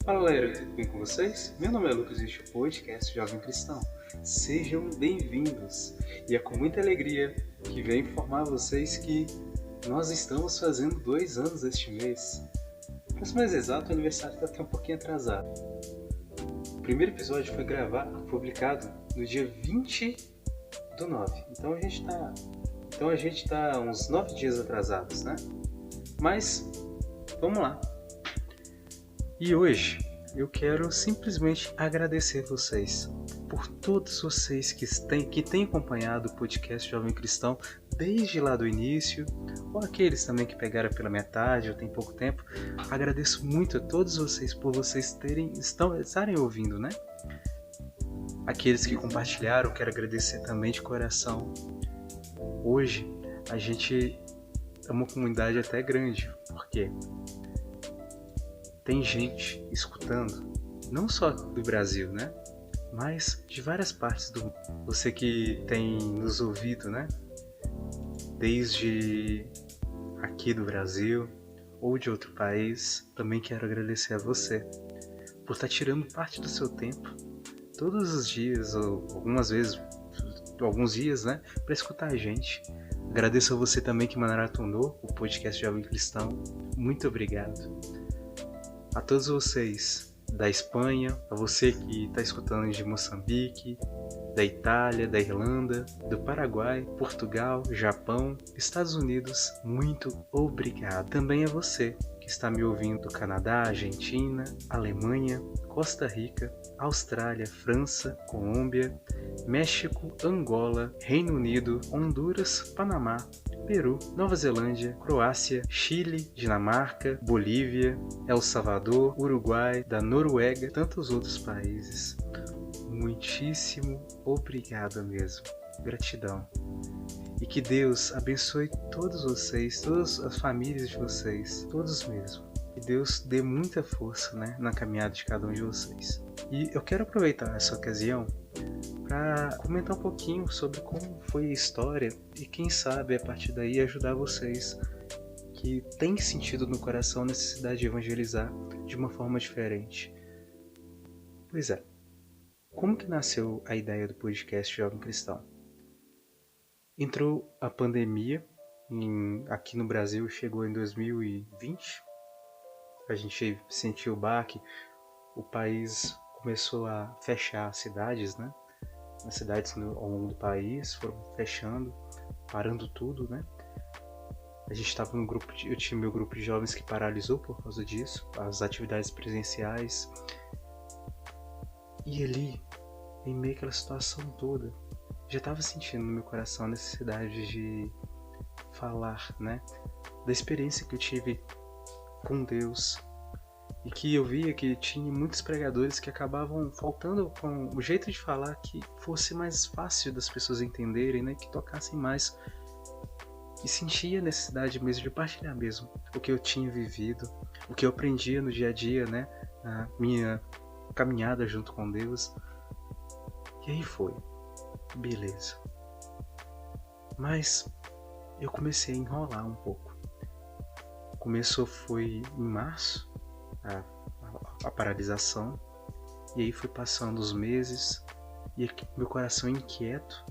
Fala galera, tudo bem com vocês? Meu nome é Lucas e este é o podcast Jovem Cristão. Sejam bem-vindos! E é com muita alegria que venho informar vocês que nós estamos fazendo 2 anos este mês. Para ser mais exato, o aniversário está até um pouquinho atrasado. O primeiro episódio foi publicado no dia 20/9. Então a gente está uns 9 dias atrasados, né? Mas vamos lá. E hoje eu quero simplesmente agradecer vocês por todos vocês que têm acompanhado o podcast Jovem Cristão desde lá do início, ou aqueles também que pegaram pela metade ou tem pouco tempo. Agradeço muito a todos vocês por vocês estarem ouvindo, né? Aqueles que compartilharam, quero agradecer também de coração. Hoje a gente é uma comunidade até grande, porque tem gente escutando, não só do Brasil, né? Mas de várias partes do mundo. Você que tem nos ouvido, né? Desde aqui do Brasil ou de outro país, também quero agradecer a você por estar tirando parte do seu tempo, todos os dias, ou alguns dias, né? Para escutar a gente. Agradeço a você também que maratonou o podcast Jovem Cristão. Muito obrigado. A todos vocês da Espanha, a você que está escutando de Moçambique, da Itália, da Irlanda, do Paraguai, Portugal, Japão, Estados Unidos, muito obrigado. Também a você que está me ouvindo do Canadá, Argentina, Alemanha, Costa Rica, Austrália, França, Colômbia, México, Angola, Reino Unido, Honduras, Panamá, Peru, Nova Zelândia, Croácia, Chile, Dinamarca, Bolívia, El Salvador, Uruguai, da Noruega e tantos outros países. Muitíssimo obrigado mesmo. Gratidão. E que Deus abençoe todos vocês, todas as famílias de vocês, todos mesmo. Que Deus dê muita força, né, na caminhada de cada um de vocês. E eu quero aproveitar essa ocasião para comentar um pouquinho sobre como foi a história e quem sabe a partir daí ajudar vocês que têm sentido no coração a necessidade de evangelizar de uma forma diferente. Pois é, como que nasceu a ideia do podcast Jovem Cristão? Entrou a pandemia, aqui no Brasil chegou em 2020, a gente sentiu o baque, o país começou a fechar cidades, né? As cidades ao longo do país foram fechando, parando tudo, né? A gente estava no grupo, eu tinha meu grupo de jovens que paralisou por causa disso, as atividades presenciais. E ali, em meio àquela situação toda, já estava sentindo no meu coração a necessidade de falar, né? Da experiência que eu tive com Deus. E que eu via que tinha muitos pregadores que acabavam faltando com o jeito de falar que fosse mais fácil das pessoas entenderem, né? Que tocassem mais. E sentia a necessidade mesmo de partilhar mesmo o que eu tinha vivido, o que eu aprendia no dia a dia, né? Na minha caminhada junto com Deus. E aí foi. Beleza. Mas eu comecei a enrolar um pouco. Começou foi em março. A paralisação, e aí fui passando os meses e meu coração inquieto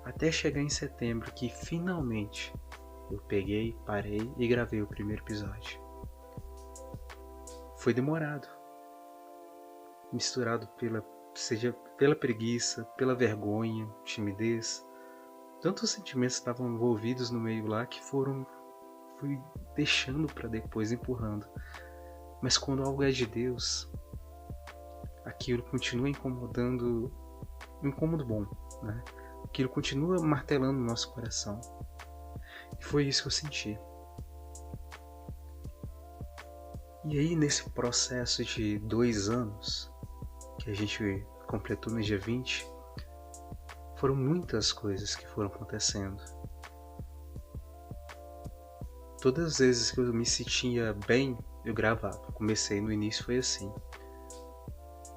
até chegar em setembro, que finalmente eu peguei, parei e gravei o primeiro episódio. Foi demorado, misturado pela preguiça, pela vergonha, timidez, tantos sentimentos estavam envolvidos no meio lá que fui deixando para depois, empurrando. Mas quando algo é de Deus, aquilo continua incomodando, um incômodo bom, né? Aquilo continua martelando no nosso coração. E foi isso que eu senti. E aí, nesse processo de 2 anos, que a gente completou no dia 20, foram muitas coisas que foram acontecendo. Todas as vezes que eu me sentia bem, eu gravava. Comecei no início, foi assim.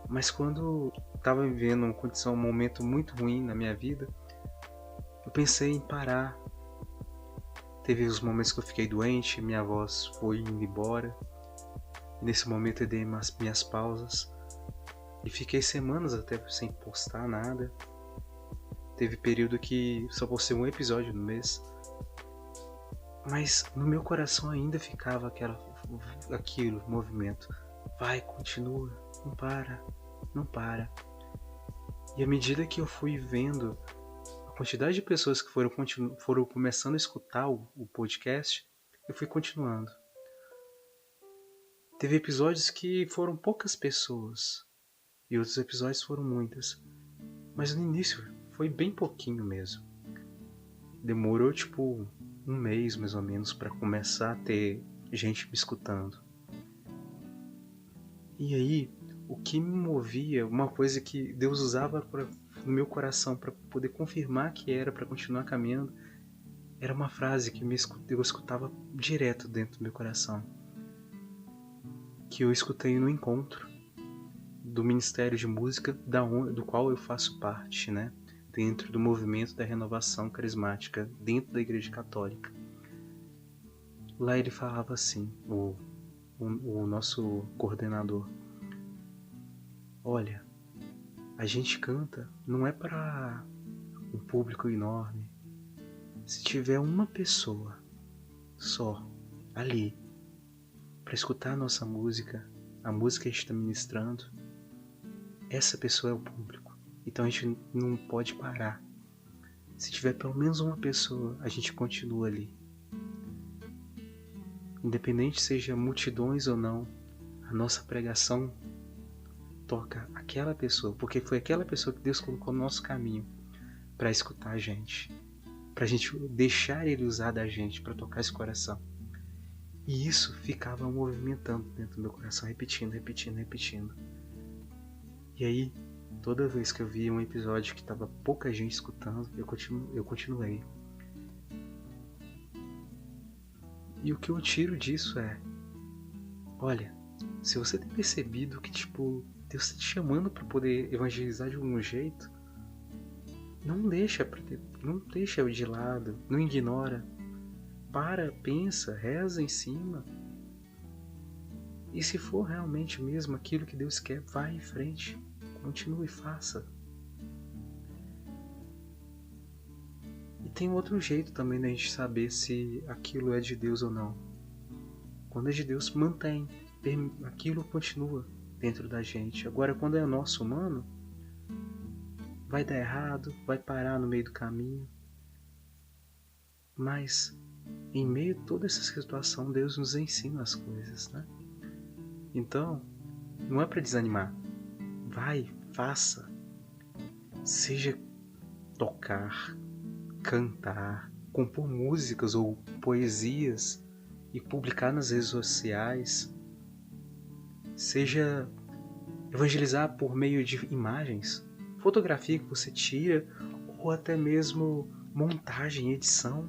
Mas quando estava vivendo um momento muito ruim na minha vida, eu pensei em parar. Teve os momentos que eu fiquei doente, minha voz foi indo embora. Nesse momento eu dei minhas pausas e fiquei semanas até sem postar nada. Teve período que só postei um episódio no mês. Mas no meu coração ainda ficava aquilo, movimento. Vai, continua, não para, não para. E à medida que eu fui vendo a quantidade de pessoas que foram começando a escutar o podcast, eu fui continuando. Teve episódios que foram poucas pessoas e outros episódios foram muitas. Mas no início foi bem pouquinho mesmo. Demorou tipo um mês mais ou menos para começar a ter gente me escutando. E aí, o que me movia, uma coisa que Deus usava no meu coração para poder confirmar que era para continuar caminhando, era uma frase que eu escutava direto dentro do meu coração, que eu escutei no encontro do Ministério de Música do qual eu faço parte, né? Dentro do movimento da renovação carismática dentro da Igreja Católica. Lá ele falava assim, o nosso coordenador: olha, a gente canta não é para um público enorme. Se tiver uma pessoa só ali para escutar a nossa música, a música que a gente está ministrando, essa pessoa é o público. Então a gente não pode parar. Se tiver pelo menos uma pessoa, a gente continua ali. Independente seja multidões ou não, a nossa pregação toca aquela pessoa, porque foi aquela pessoa que Deus colocou no nosso caminho para escutar a gente, para a gente deixar Ele usar da gente para tocar esse coração. E isso ficava movimentando dentro do meu coração, repetindo. E aí, toda vez que eu via um episódio que estava pouca gente escutando, eu continuei. E o que eu tiro disso é: olha, se você tem percebido que Deus está te chamando para poder evangelizar de algum jeito, não deixa de lado, não ignora. Para, pensa, reza em cima. E se for realmente mesmo aquilo que Deus quer, vai em frente, continue e faça. E tem outro jeito também da gente saber se aquilo é de Deus ou não. Quando é de Deus, mantém, aquilo continua dentro da gente. Agora, quando é nosso humano, vai dar errado, vai parar no meio do caminho. Mas em meio a toda essa situação, Deus nos ensina as coisas, né? Então, não é para desanimar. Vai, faça. Seja tocar, cantar, compor músicas ou poesias e publicar nas redes sociais. Seja evangelizar por meio de imagens, fotografia que você tira, ou até mesmo montagem, edição.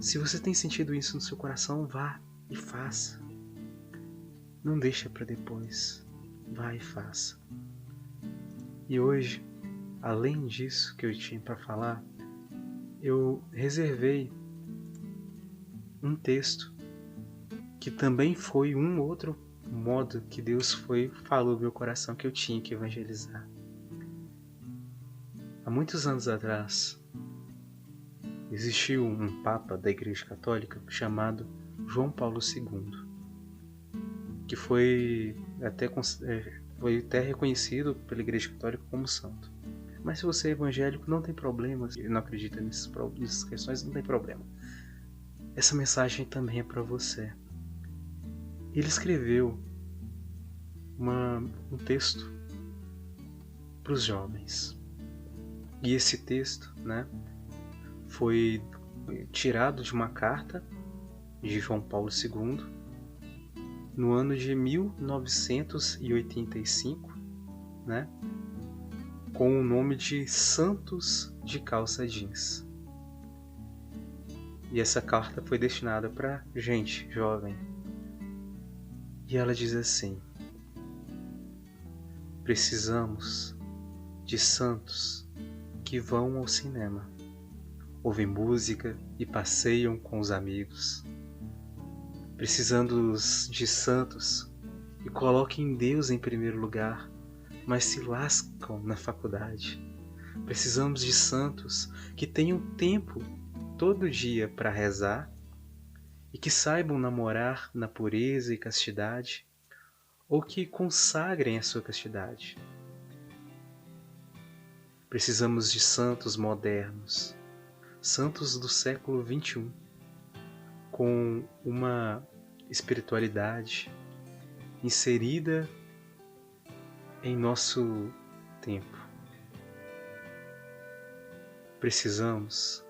Se você tem sentido isso no seu coração, vá e faça. Não deixa para depois. Vá e faça. E hoje, além disso que eu tinha para falar, eu reservei um texto que também foi um outro modo que Deus falou no meu coração que eu tinha que evangelizar. Há muitos anos atrás, existiu um Papa da Igreja Católica chamado João Paulo II, que foi até reconhecido pela Igreja Católica como santo. Mas se você é evangélico, não tem problema, se não acredita nessas questões, não tem problema. Essa mensagem também é para você. Ele escreveu um texto para os jovens. E esse texto, né, foi tirado de uma carta de João Paulo II no ano de 1985, né, com o nome de Santos de Calça Jeans. E essa carta foi destinada para gente jovem. E ela diz assim: precisamos de santos que vão ao cinema, ouvem música e passeiam com os amigos. Precisamos de santos que coloquem Deus em primeiro lugar, mas se lascam na faculdade. Precisamos de santos que tenham tempo todo dia para rezar e que saibam namorar na pureza e castidade, ou que consagrem a sua castidade. Precisamos de santos modernos, santos do século XXI, com uma espiritualidade inserida em nosso tempo. Precisamos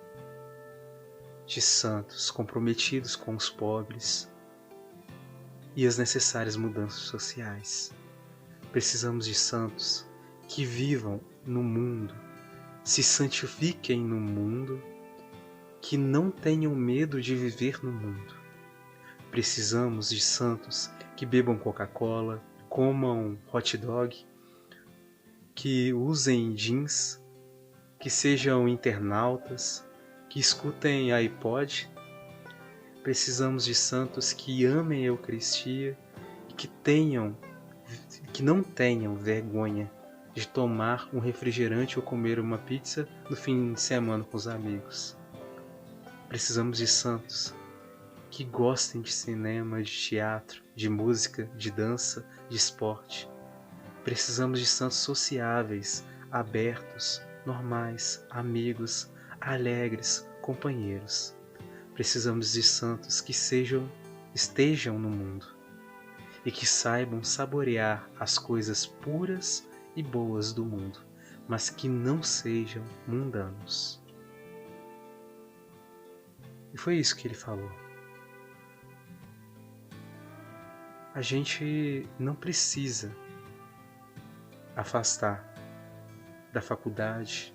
de santos comprometidos com os pobres e as necessárias mudanças sociais. Precisamos de santos que vivam no mundo, se santifiquem no mundo, que não tenham medo de viver no mundo. Precisamos de santos que bebam Coca-Cola, comam hot dog, que usem jeans, que sejam internautas, que escutem iPod. Precisamos de santos que amem a Eucaristia e que não tenham vergonha de tomar um refrigerante ou comer uma pizza no fim de semana com os amigos. Precisamos de santos que gostem de cinema, de teatro, de música, de dança, de esporte. Precisamos de santos sociáveis, abertos, normais, amigos, alegres, companheiros. Precisamos de santos que estejam no mundo e que saibam saborear as coisas puras e boas do mundo, mas que não sejam mundanos. E foi isso que ele falou. A gente não precisa afastar da faculdade,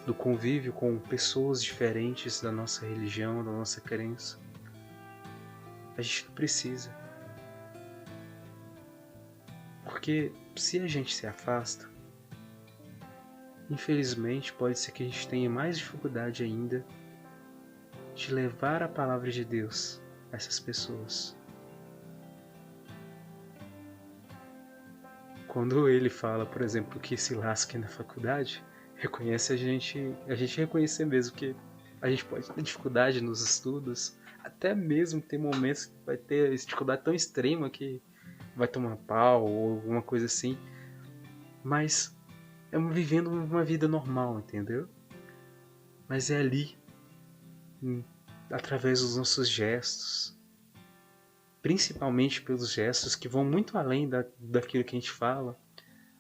do convívio com pessoas diferentes da nossa religião, da nossa crença. A gente não precisa. Porque se a gente se afasta, infelizmente pode ser que a gente tenha mais dificuldade ainda de levar a palavra de Deus a essas pessoas. Quando ele fala, por exemplo, que se lasque na faculdade, reconhece a gente reconhecer mesmo que a gente pode ter dificuldade nos estudos, até mesmo ter momentos que vai ter dificuldade tão extrema que vai tomar pau ou alguma coisa assim, mas é vivendo uma vida normal, entendeu? Mas é ali, através dos nossos gestos, principalmente pelos gestos que vão muito além daquilo que a gente fala,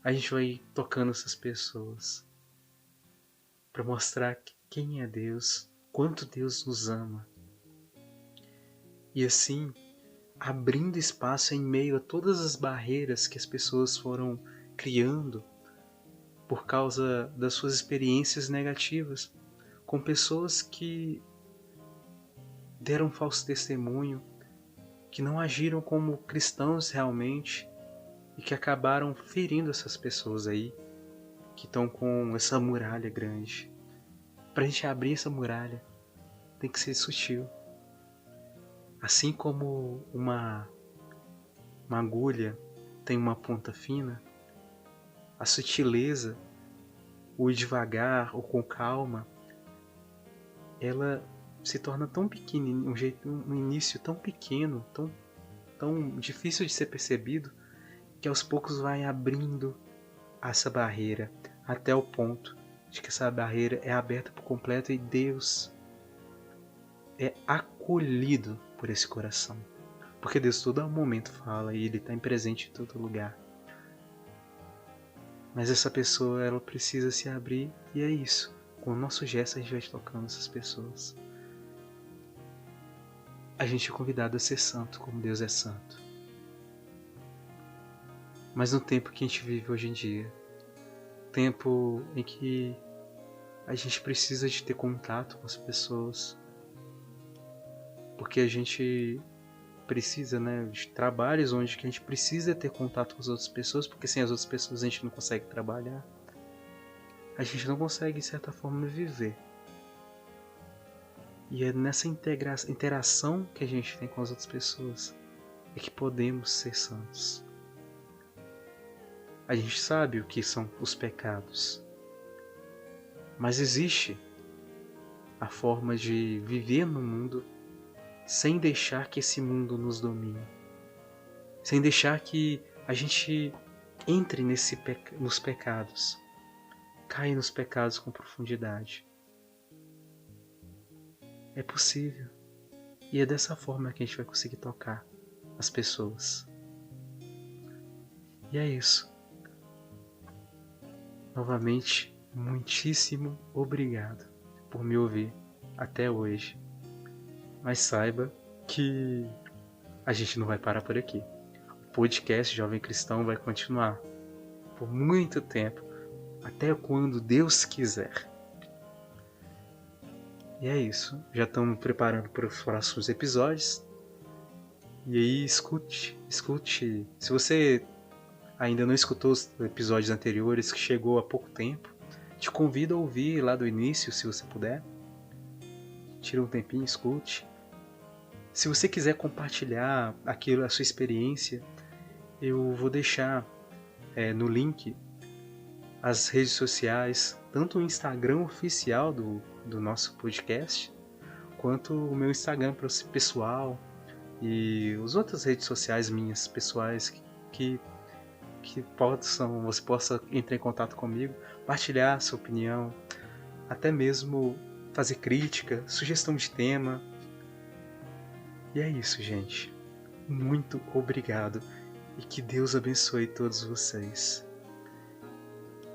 a gente vai tocando essas pessoas para mostrar quem é Deus, quanto Deus nos ama. E assim, abrindo espaço em meio a todas as barreiras que as pessoas foram criando por causa das suas experiências negativas, com pessoas que deram falso testemunho, que não agiram como cristãos realmente e que acabaram ferindo essas pessoas aí, que estão com essa muralha grande. Para a gente abrir essa muralha, tem que ser sutil. Assim como uma agulha tem uma ponta fina, a sutileza, o ir devagar ou com calma, ela se torna tão pequena, um início tão pequeno, tão difícil de ser percebido, que aos poucos vai abrindo essa barreira até o ponto de que essa barreira é aberta por completo e Deus é acolhido por esse coração. Porque Deus todo momento fala e Ele está presente em todo lugar. Mas essa pessoa, ela precisa se abrir e é isso. Com o nosso gesto a gente vai tocando essas pessoas. A gente é convidado a ser santo como Deus é santo. Mas no tempo que a gente vive hoje em dia, tempo em que a gente precisa de ter contato com as pessoas, porque a gente precisa, de trabalhos onde que a gente precisa ter contato com as outras pessoas, porque sem as outras pessoas a gente não consegue trabalhar, a gente não consegue, de certa forma, viver. E é nessa interação que a gente tem com as outras pessoas é que podemos ser santos. A gente sabe o que são os pecados, mas existe a forma de viver no mundo sem deixar que esse mundo nos domine, sem deixar que a gente entre nos pecados, caia nos pecados com profundidade. É possível. E é dessa forma que a gente vai conseguir tocar as pessoas. E é isso. Novamente, muitíssimo obrigado por me ouvir até hoje. Mas saiba que a gente não vai parar por aqui. O podcast Jovem Cristão vai continuar por muito tempo, até quando Deus quiser. E é isso. Já estamos preparando para os próximos episódios. E aí, escute. Se você ainda não escutou os episódios anteriores, que chegou há pouco tempo, te convido a ouvir lá do início, se você puder. Tira um tempinho, escute. Se você quiser compartilhar a sua experiência, eu vou deixar no link as redes sociais, tanto o Instagram oficial do nosso podcast, quanto o meu Instagram pessoal e as outras redes sociais minhas pessoais que você possa entrar em contato comigo, partilhar sua opinião, até mesmo fazer crítica, sugestão de tema. E é isso, gente. Muito obrigado e que Deus abençoe todos vocês.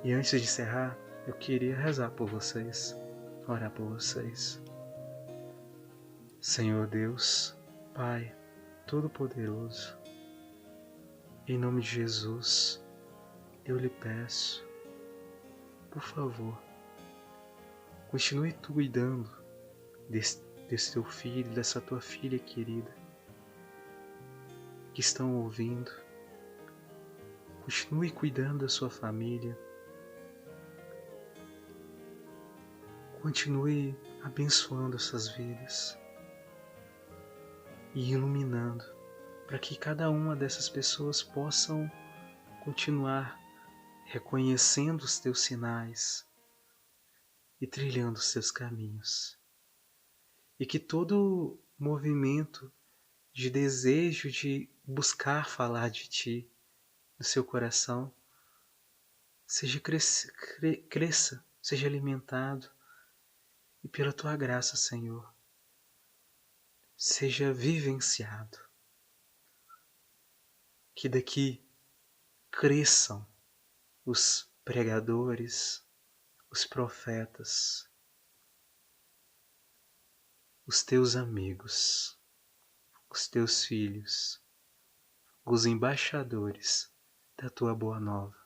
E antes de encerrar, eu queria rezar por vocês, orar por vocês. Senhor Deus, Pai Todo-Poderoso, em nome de Jesus, eu lhe peço, por favor, continue tu cuidando desse teu filho, dessa tua filha querida, que estão ouvindo. Continue cuidando da sua família. Continue abençoando essas vidas e iluminando, para que cada uma dessas pessoas possam continuar reconhecendo os teus sinais e trilhando os teus caminhos. E que todo movimento de desejo de buscar falar de ti no seu coração cresça, seja alimentado, e pela tua graça, Senhor, seja vivenciado. Que daqui cresçam os pregadores, os profetas, os teus amigos, os teus filhos, os embaixadores da tua boa nova.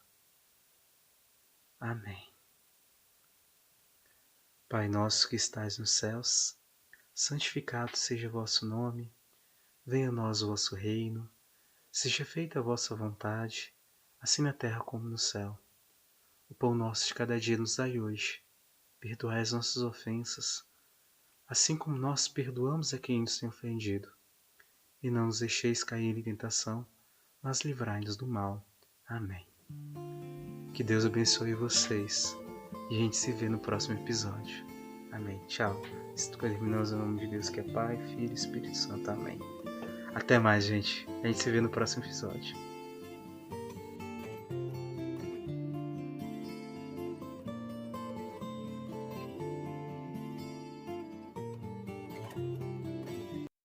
Amém. Pai nosso que estais nos céus, santificado seja o vosso nome, venha a nós o vosso reino, seja feita a vossa vontade, assim na terra como no céu. O pão nosso de cada dia nos dai hoje, perdoai as nossas ofensas, assim como nós perdoamos a quem nos tem ofendido. E não nos deixeis cair em tentação, mas livrai-nos do mal. Amém. Que Deus abençoe vocês. E a gente se vê no próximo episódio. Amém. Tchau. Terminamos em nome de Deus que é Pai, Filho e Espírito Santo. Amém. Até mais, gente. A gente se vê no próximo episódio.